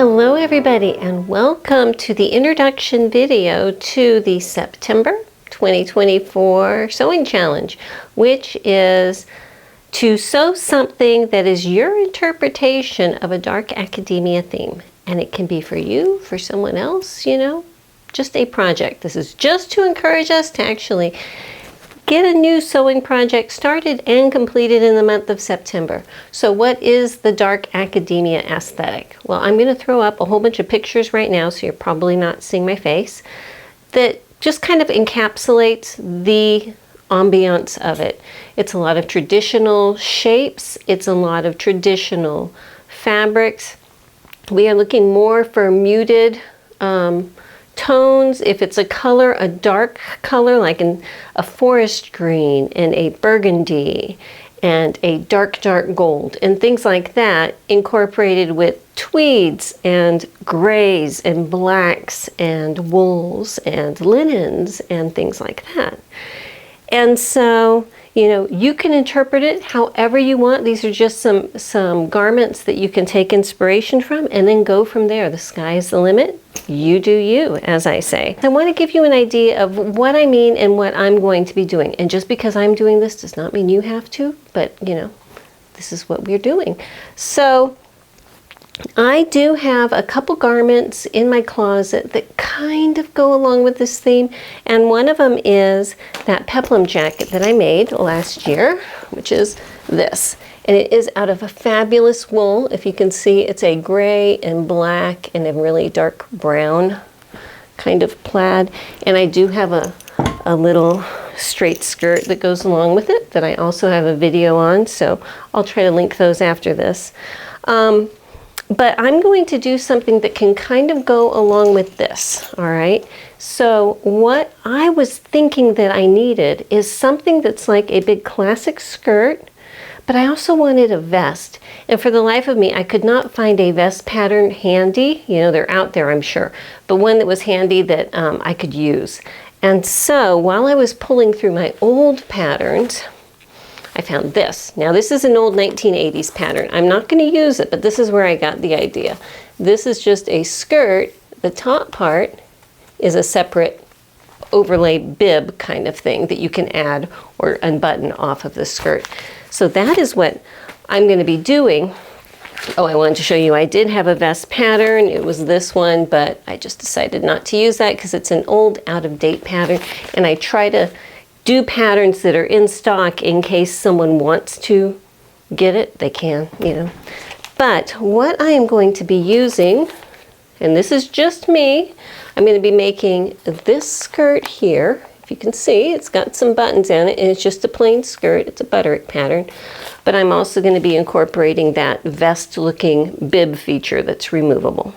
Hello everybody, and welcome to the introduction video to the September 2024 sewing challenge, which is to sew something that is your interpretation of a dark academia theme. And it can be for you, for someone else, you know, just a project. This is just to encourage us to actually get a new sewing project started and completed in the month of September. So what is the dark academia aesthetic? Well, I'm going to throw up a whole bunch of pictures right now, so you're probably not seeing my face, that just kind of encapsulates the ambiance of it. It's a lot of traditional shapes. It's a lot of traditional fabrics. We are looking more for muted tones. If it's a color, a dark color like in a forest green and a burgundy and a dark gold and things like that, incorporated with tweeds and grays and blacks and wools and linens and things like that. And so, you know, you can interpret it however you want. These are just some garments that you can take inspiration from and then go from there. The sky is the limit. You do you, as I say. I want to give you an idea of what I mean and what I'm going to be doing. And just because I'm doing this does not mean you have to, but you know, this is what we're doing. So I do have a couple garments in my closet that kind of go along with this theme, and one of them is that peplum jacket that I made last year, which is this. And it is out of a fabulous wool. If you can see, it's a gray and black and a really dark brown kind of plaid. And I do have a little straight skirt that goes along with it that I also have a video on, so I'll try to link those after this. But I'm going to do something that can kind of go along with this, all right? So what I was thinking that I needed is something that's like a big classic skirt, but I also wanted a vest. And for the life of me, I could not find a vest pattern handy. You know, they're out there, I'm sure, but one that was handy that I could use. And so while I was pulling through my old patterns, I found this. Now this is an old 1980s pattern. I'm not going to use it, but this is where I got the idea. This is just a skirt. The top part is a separate overlay bib kind of thing that you can add or unbutton off of the skirt. So that is what I'm going to be doing. Oh, I wanted to show you I did have a vest pattern. It was this one, but I just decided not to use that because it's an old out-of-date pattern, and I try to do patterns that are in stock in case someone wants to get it. They can, you know. But what I am going to be using, and this is just me, I'm going to be making this skirt here. If you can see, it's got some buttons on it, and it's just a plain skirt. It's a butterick pattern. But I'm also going to be incorporating that vest-looking bib feature that's removable.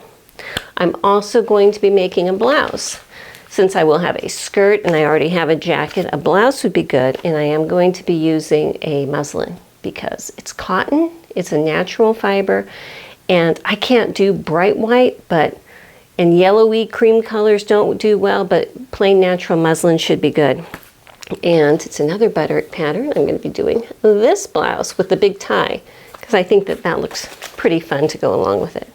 I'm also going to be making a blouse. Since I will have a skirt and I already have a jacket, a blouse would be good, and I am going to be using a muslin because it's cotton, it's a natural fiber, and I can't do bright white, and yellowy cream colors don't do well, but plain natural muslin should be good. And it's another butterick pattern. I'm going to be doing this blouse with the big tie because I think that that looks pretty fun to go along with it.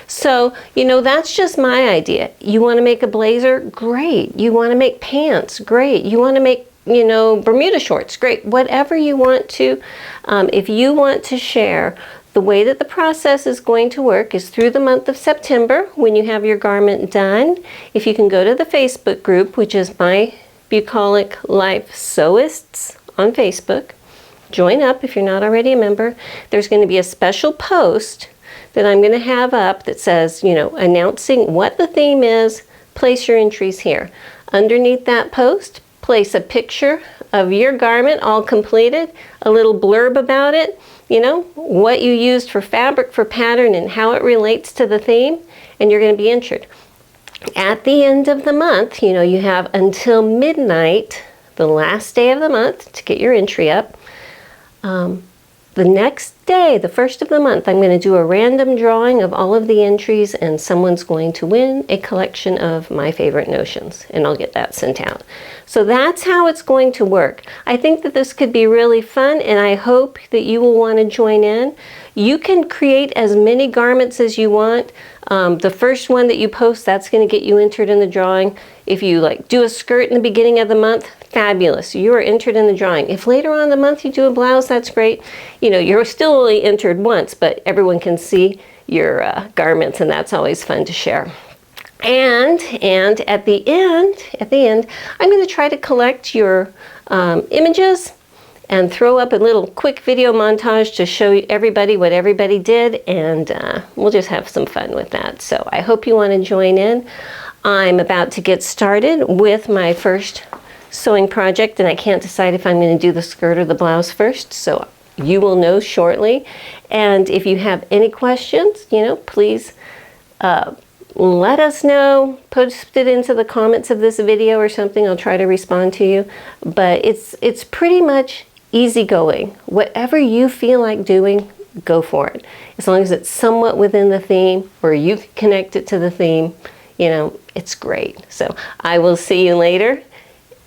So, you know, that's just my idea. You want to make a blazer? Great. You want to make pants? Great. You want to make, you know, Bermuda shorts? Great. Whatever you want to. If you want to share, the way that the process is going to work is through the month of September when you have your garment done. If you can go to the Facebook group, which is MyBucolicLifeSewists on Facebook, join up if you're not already a member. There's going to be a special post that I'm going to have up that says, you know, announcing what the theme is, place your entries here. Underneath that post, place a picture of your garment all completed, a little blurb about it, you know, what you used for fabric, for pattern, and how it relates to the theme, and you're going to be entered. At the end of the month, you know, you have until midnight, the last day of the month, to get your entry up. The next day, the first of the month, I'm going to do a random drawing of all of the entries, and someone's going to win a collection of my favorite notions, and I'll get that sent out. So that's how it's going to work. I think that this could be really fun, and I hope that you will want to join in. You can create as many garments as you want. The first one that you post, that's going to get you entered in the drawing. If you like do a skirt in the beginning of the month, fabulous. You are entered in the drawing. If later on in the month you do a blouse, that's great. You know, you're still only entered once, but everyone can see your garments, and that's always fun to share. And at the end, I'm going to try to collect your images and throw up a little quick video montage to show everybody what everybody did, and we'll just have some fun with that. So I hope you want to join in. I'm about to get started with my first sewing project, and I can't decide if I'm going to do the skirt or the blouse first, so you will know shortly. And if you have any questions, you know, please let us know. Post it into the comments of this video or something. I'll try to respond to you. But it's pretty much easygoing. Whatever you feel like doing, go for it. As long as it's somewhat within the theme or you can connect it to the theme, you know, it's great. So I will see you later,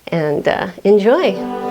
and enjoy.